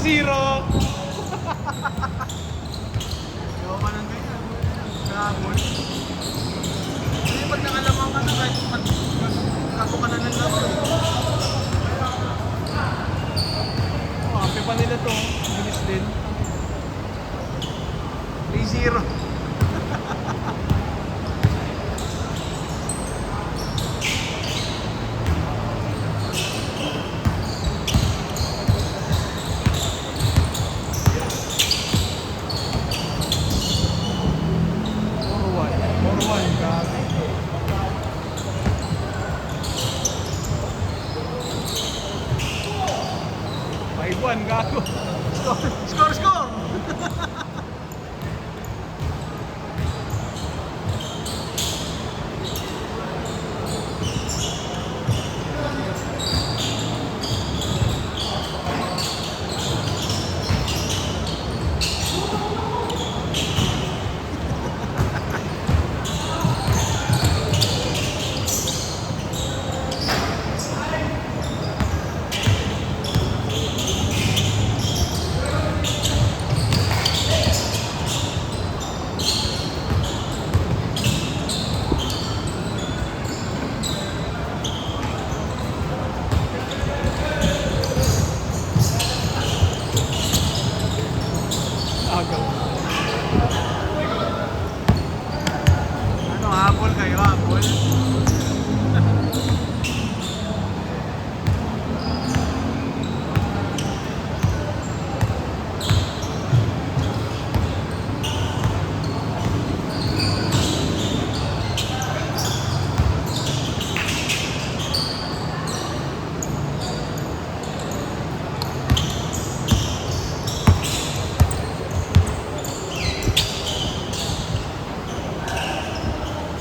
0-0. Ayaw ka ng ganyan. Gagol. Hindi pag nakalaman ka na kahit gago ka na ng laro eh. Oh, happy pa nila to. Bilis din. 3-0. Gago. Score, score! Ano, habol kayo, habol?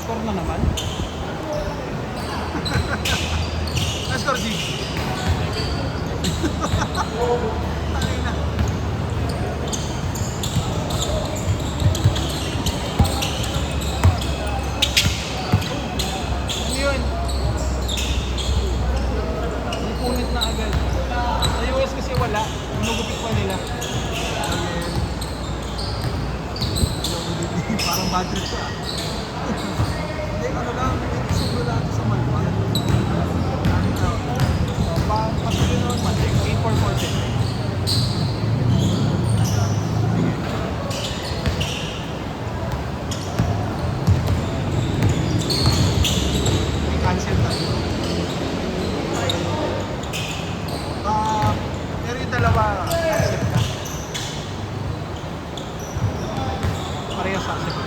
Score na naman. Score, G. Tangin na. Ano yun? May punit na agad. Sa US kasi wala. Nagupit pa nila. Parang bad trip siya. Hindi, ano lang, siguro lang sa Malwan. Ano na? So, kasi yun naman man. 8-4-4-6. May cancel na. Pero yung dalawa, cancel na. Parehas sa accept.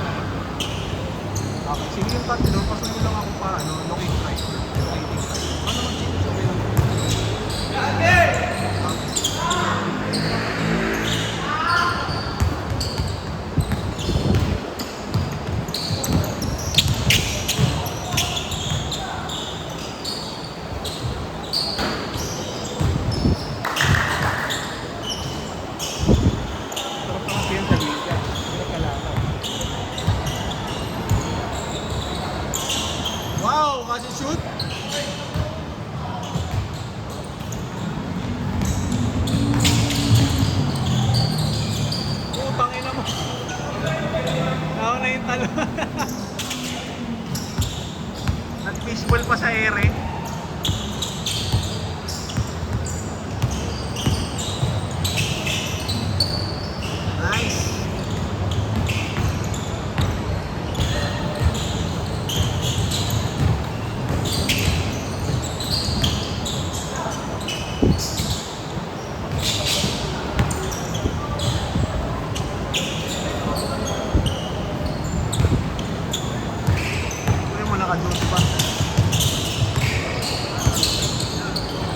Okay, sige yung tatlo, pasunod lang ako pa, ano, looking right. Lighting right. Ano naman dito sa okay lang. Sarap na kasi yun sa liga. Sarap kalaban. Wow, kasi shoot. Putang ina mo. Nauna yung talo. Nag-fishball pa sa ere. Nice. Kuya mo naka-duty pa.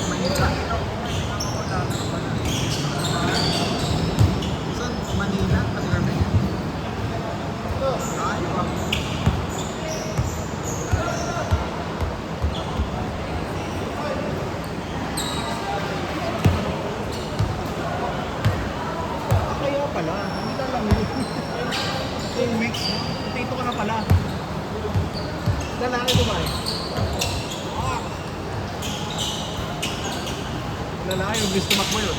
Manila. Saan? Manila? Kasi kami. Ay, iba. Kaya pala. Hindi ka lang yun. 2 weeks. Potato ka na pala. Lalaki ko ba eh? Lalaki yung gusto makbo yun.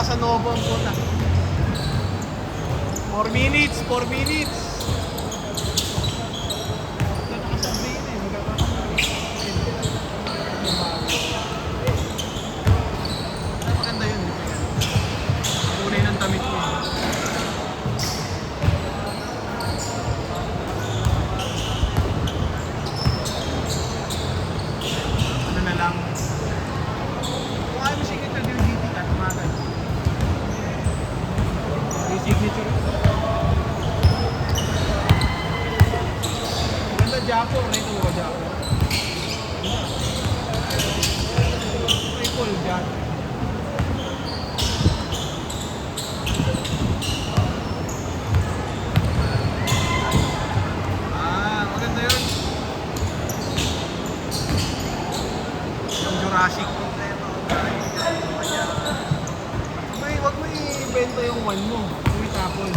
nasa Novo ang puta. 4 minutes, 4 minutes. Ito nakasabihin eh, magkakakamali. Maganda yun. Kulay ng damit mo. Ano na lang. Kung ayaw mo signature din dito ka, tumagal. May signature. Maganda Japo, rito mo ba Japo? Triple Japo. Maganda yun. Yung Jurassic. Wag mo ibenta yung one mo. Yung itapon.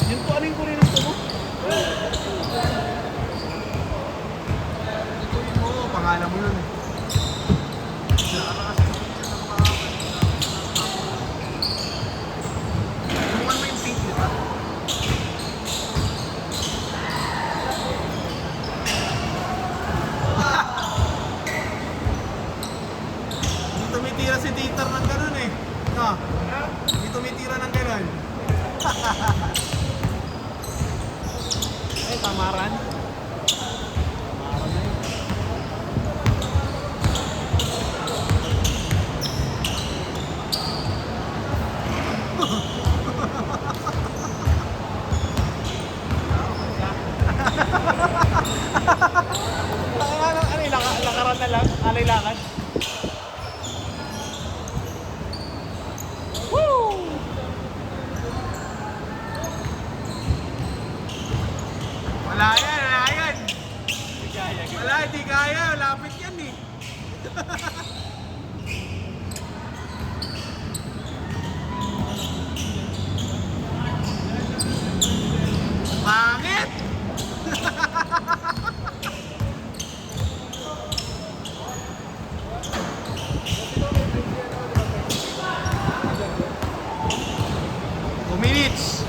Yun po, ano yung kulay ng tumo? Ituloy mo, pangalan mo yun. Tumukan mo yung pink, di ba? Hindi tumitira si Titar ng ganun eh. No? Hindi tumitira ng ganun. Ay, tamaran. Tamaran na yun. Lakaran na lang, alay lakad. Woo! Wala yan, wala yan. Wala, hindi kaya. Lapit yan eh. Pangit! Minutes.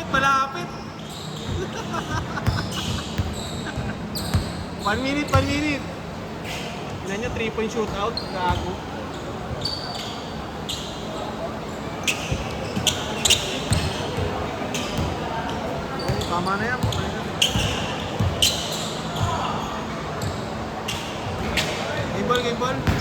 Malapit. 1 minute, 1 minute. Tignan nyo, 3-point shootout. Gago. Tama na yan. Game ball, game ball.